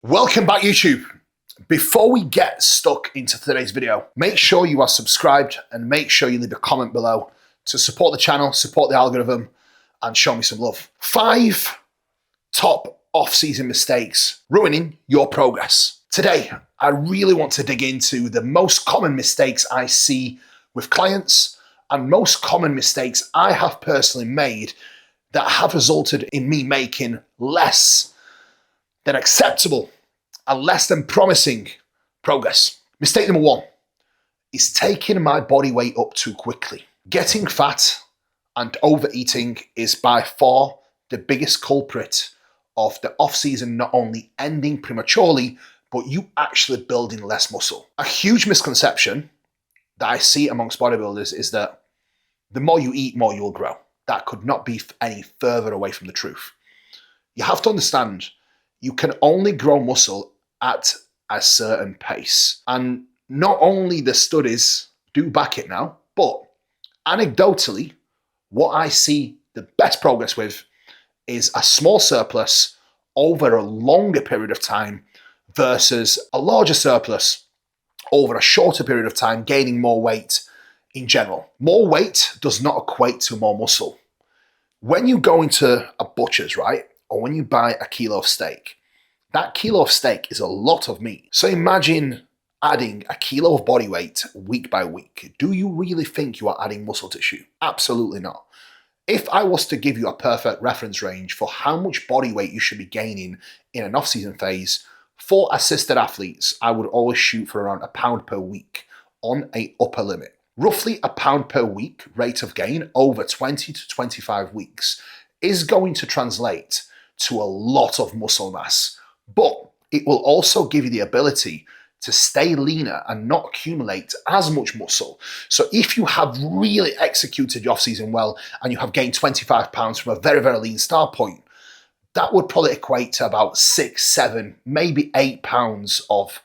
Welcome back, YouTube. Before we get stuck into today's video, make sure you are subscribed and make sure you leave a comment below to support the channel, support the algorithm, and show me some love. 5 top off-season mistakes ruining your progress. Today, I really want to dig into the most common mistakes I see with clients and most common mistakes I have personally made that have resulted in me making less than acceptable and less than promising progress. Mistake number 1 is taking my body weight up too quickly. Getting fat and overeating is by far the biggest culprit of the off-season not only ending prematurely, but you actually building less muscle. A huge misconception that I see amongst bodybuilders is that the more you eat, more you'll grow. That could not be any further away from the truth. You have to understand, you can only grow muscle at a certain pace. And not only the studies do back it now, but anecdotally, what I see the best progress with is a small surplus over a longer period of time versus a larger surplus over a shorter period of time, gaining more weight in general. More weight does not equate to more muscle. When you go into a butcher's, right, or when you buy a kilo of steak, that kilo of steak is a lot of meat. So imagine adding a kilo of body weight week by week. Do you really think you are adding muscle tissue? Absolutely not. If I was to give you a perfect reference range for how much body weight you should be gaining in an off-season phase, for assisted athletes, I would always shoot for around £1 per week on an upper limit. Roughly £1 per week rate of gain over 20 to 25 weeks is going to translate to a lot of muscle mass, but it will also give you the ability to stay leaner and not accumulate as much muscle. So if you have really executed your off-season well and you have gained 25 pounds from a very, very lean start point, that would probably equate to about 6, 7, maybe 8 pounds of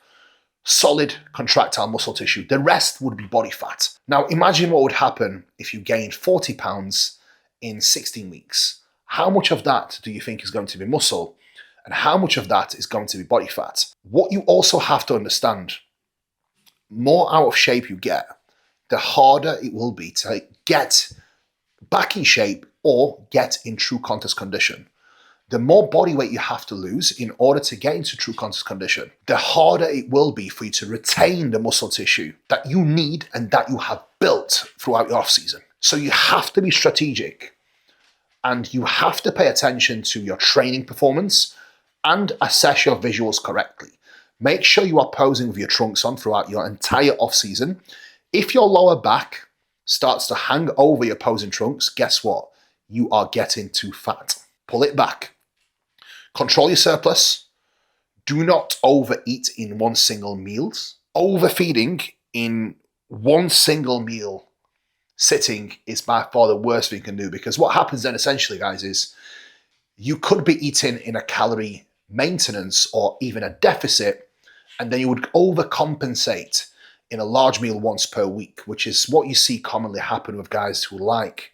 solid contractile muscle tissue. The rest would be body fat. Now imagine what would happen if you gained 40 pounds in 16 weeks. How much of that do you think is going to be muscle? And how much of that is going to be body fat? What you also have to understand, more out of shape you get, the harder it will be to get back in shape or get in true contest condition. The more body weight you have to lose in order to get into true contest condition, the harder it will be for you to retain the muscle tissue that you need and that you have built throughout your off-season. So you have to be strategic and you have to pay attention to your training performance and assess your visuals correctly. Make sure you are posing with your trunks on throughout your entire off-season. If your lower back starts to hang over your posing trunks, guess what? You are getting too fat. Pull it back. Control your surplus. Do not overeat in one single meal. Overfeeding in one single meal sitting is by far the worst thing you can do, because what happens then essentially, guys, is you could be eating in a calorie maintenance or even a deficit, and then you would overcompensate in a large meal once per week, which is what you see commonly happen with guys who like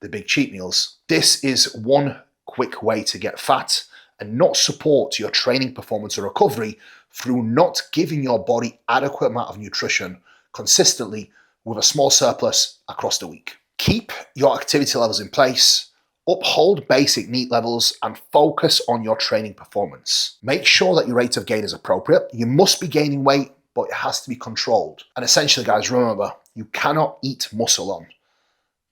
the big cheat meals. This is one quick way to get fat and not support your training performance or recovery through not giving your body adequate amount of nutrition consistently with a small surplus across the week. Keep your activity levels in place, uphold basic NEAT levels, and focus on your training performance. Make sure that your rate of gain is appropriate. You must be gaining weight, but it has to be controlled. And essentially, guys, remember, you cannot eat muscle on.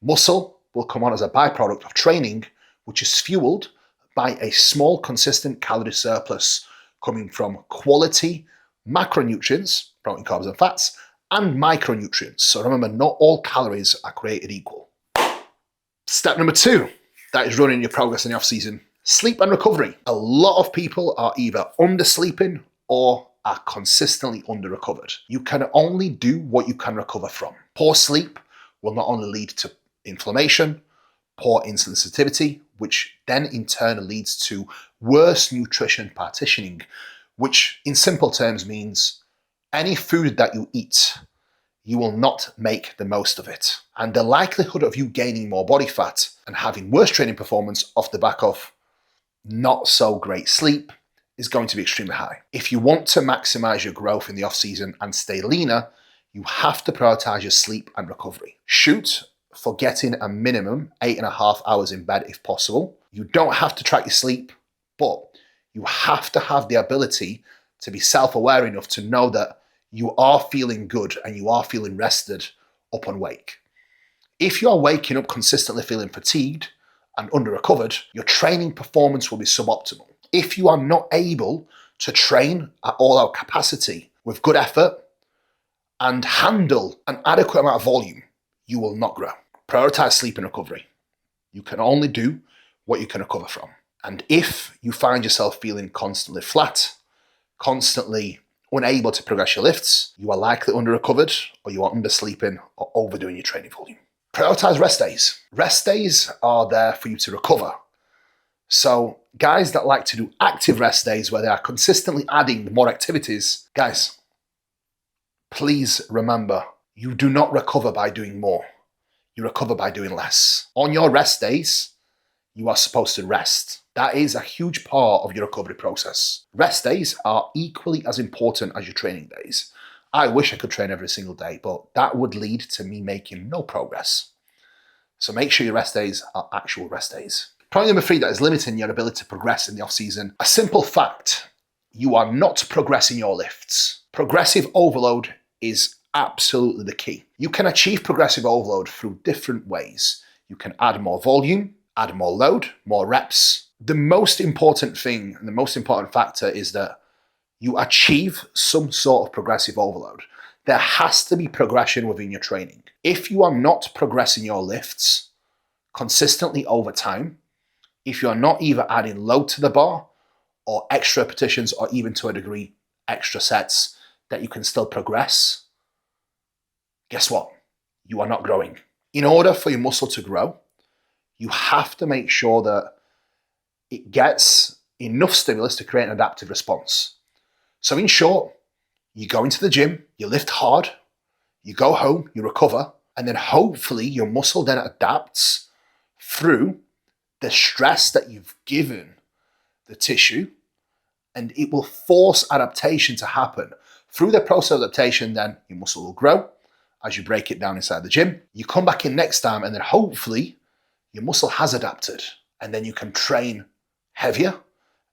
Muscle will come on as a byproduct of training, which is fueled by a small, consistent calorie surplus coming from quality macronutrients, protein, carbs, and fats, and micronutrients. So remember, not all calories are created equal. Step number 2, that is running your progress in the off-season: sleep and recovery. A lot of people are either undersleeping or are consistently under-recovered. You can only do what you can recover from. Poor sleep will not only lead to inflammation, poor insulin sensitivity, which then in turn leads to worse nutrition partitioning, which in simple terms means any food that you eat, you will not make the most of it. And the likelihood of you gaining more body fat and having worse training performance off the back of not so great sleep is going to be extremely high. If you want to maximize your growth in the off season and stay leaner, you have to prioritize your sleep and recovery. Shoot for getting a minimum 8.5 hours in bed if possible. You don't have to track your sleep, but you have to have the ability to be self-aware enough to know that you are feeling good and you are feeling rested up on wake. If you are waking up consistently feeling fatigued and under-recovered, your training performance will be suboptimal. If you are not able to train at all-out capacity with good effort and handle an adequate amount of volume, you will not grow. Prioritize sleep and recovery. You can only do what you can recover from. And if you find yourself feeling constantly flat, constantly unable to progress your lifts, you are likely under-recovered, or you are undersleeping or overdoing your training volume. Prioritize rest days. Rest days are there for you to recover. So guys that like to do active rest days where they are consistently adding more activities, guys, please remember, you do not recover by doing more. You recover by doing less. On your rest days, you are supposed to rest. That is a huge part of your recovery process. Rest days are equally as important as your training days. I wish I could train every single day, but that would lead to me making no progress. So make sure your rest days are actual rest days. Point number 3 that is limiting your ability to progress in the off-season. A simple fact, you are not progressing your lifts. Progressive overload is absolutely the key. You can achieve progressive overload through different ways. You can add more volume, add more load, more reps. The most important thing and the most important factor is that you achieve some sort of progressive overload. There has to be progression within your training. If you are not progressing your lifts consistently over time, if you're not either adding load to the bar or extra repetitions or even to a degree extra sets that you can still progress, guess what? You are not growing. In order for your muscle to grow, you have to make sure that it gets enough stimulus to create an adaptive response. So in short, you go into the gym, you lift hard, you go home, you recover, and then hopefully your muscle then adapts through the stress that you've given the tissue, and it will force adaptation to happen. Through the process of adaptation, then your muscle will grow as you break it down inside the gym. You come back in next time, and then hopefully your muscle has adapted, and then you can train heavier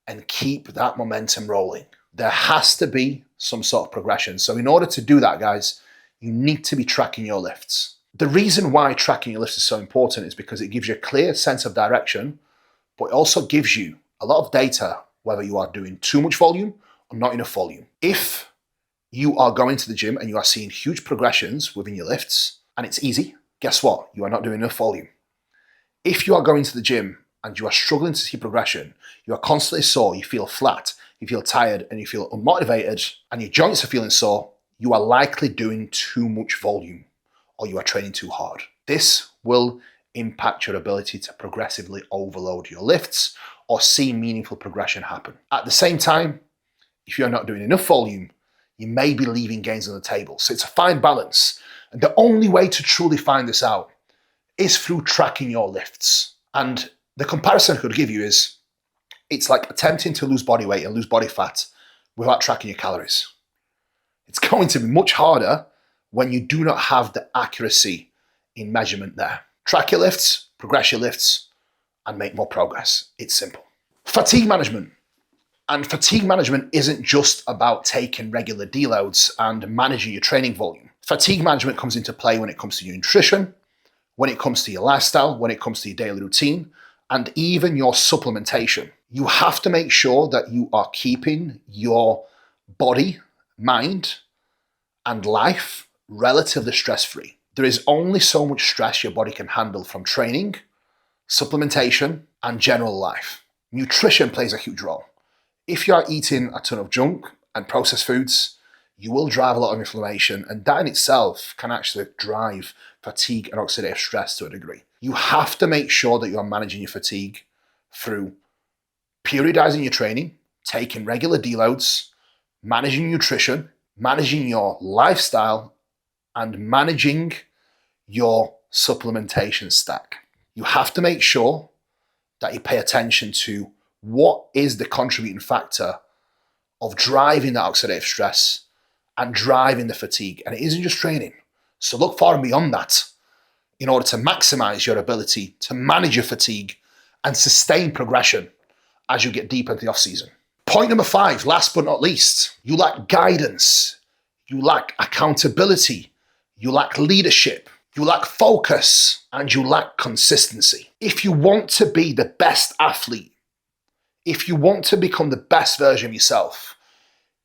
and keep that momentum rolling. There has to be some sort of progression. So in order to do that, guys, you need to be tracking your lifts. The reason why tracking your lifts is so important is because it gives you a clear sense of direction, but it also gives you a lot of data whether you are doing too much volume or not enough volume. If you are going to the gym and you are seeing huge progressions within your lifts and it's easy, guess what? You are not doing enough volume. If you are going to the gym and you are struggling to see progression, you are constantly sore, you feel flat, you feel tired, and you feel unmotivated, and your joints are feeling sore, you are likely doing too much volume or you are training too hard. This will impact your ability to progressively overload your lifts or see meaningful progression happen. At the same time, if you're not doing enough volume, you may be leaving gains on the table. So it's a fine balance. And the only way to truly find this out is through tracking your lifts. And the comparison I could give you is, it's like attempting to lose body weight and lose body fat without tracking your calories. It's going to be much harder when you do not have the accuracy in measurement there. Track your lifts, progress your lifts, and make more progress. It's simple. Fatigue management. And fatigue management isn't just about taking regular deloads and managing your training volume. Fatigue management comes into play when it comes to your nutrition, when it comes to your lifestyle, when it comes to your daily routine, and even your supplementation. You have to make sure that you are keeping your body, mind, and life relatively stress-free. There is only so much stress your body can handle from training, supplementation, and general life. Nutrition plays a huge role. If you are eating a ton of junk and processed foods, you will drive a lot of inflammation, and that in itself can actually drive fatigue and oxidative stress to a degree. You have to make sure that you are managing your fatigue through periodizing your training, taking regular deloads, managing nutrition, managing your lifestyle, and managing your supplementation stack. You have to make sure that you pay attention to what is the contributing factor of driving that oxidative stress and driving the fatigue. And it isn't just training. So look far and beyond that in order to maximize your ability to manage your fatigue and sustain progression as you get deeper into the off season. Point number 5, last but not least, you lack guidance, you lack accountability, you lack leadership, you lack focus, and you lack consistency. If you want to be the best athlete, if you want to become the best version of yourself,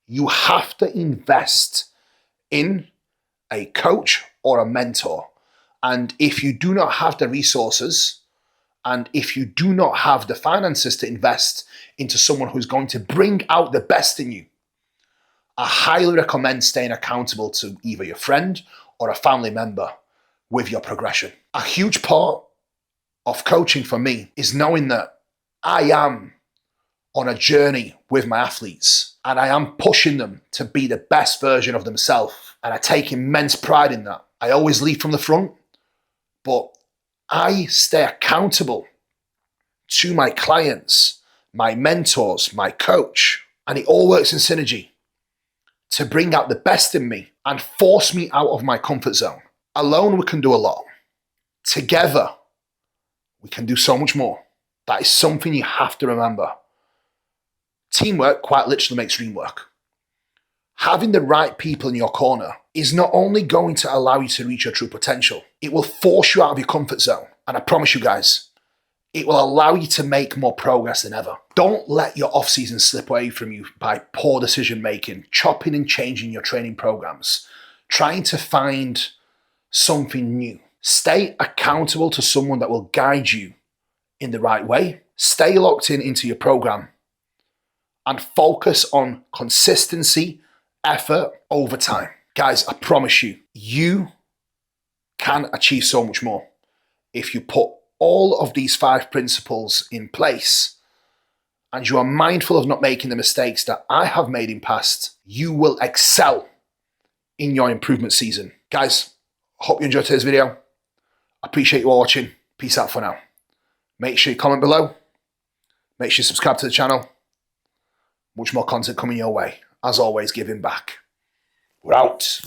you have to invest in a coach or a mentor. And if you do not have the resources, and if you do not have the finances to invest into someone who's going to bring out the best in you, I highly recommend staying accountable to either your friend or a family member with your progression. A huge part of coaching for me is knowing that I am on a journey with my athletes and I am pushing them to be the best version of themselves. And I take immense pride in that. I always lead from the front, but I stay accountable to my clients, my mentors, my coach, and it all works in synergy to bring out the best in me and force me out of my comfort zone. Alone, we can do a lot. Together, we can do so much more. That is something you have to remember. Teamwork quite literally makes dream work. Having the right people in your corner is not only going to allow you to reach your true potential, it will force you out of your comfort zone. And I promise you guys, it will allow you to make more progress than ever. Don't let your off-season slip away from you by poor decision making, chopping and changing your training programs, trying to find something new. Stay accountable to someone that will guide you in the right way. Stay locked into your program and focus on consistency, effort over time. Guys, I promise you, you can achieve so much more. If you put all of these 5 principles in place and you are mindful of not making the mistakes that I have made in past, you will excel in your improvement season. Guys, hope you enjoyed today's video. I appreciate you all watching. Peace out for now. Make sure you comment below. Make sure you subscribe to the channel. Much more content coming your way. As always, giving back. We're out.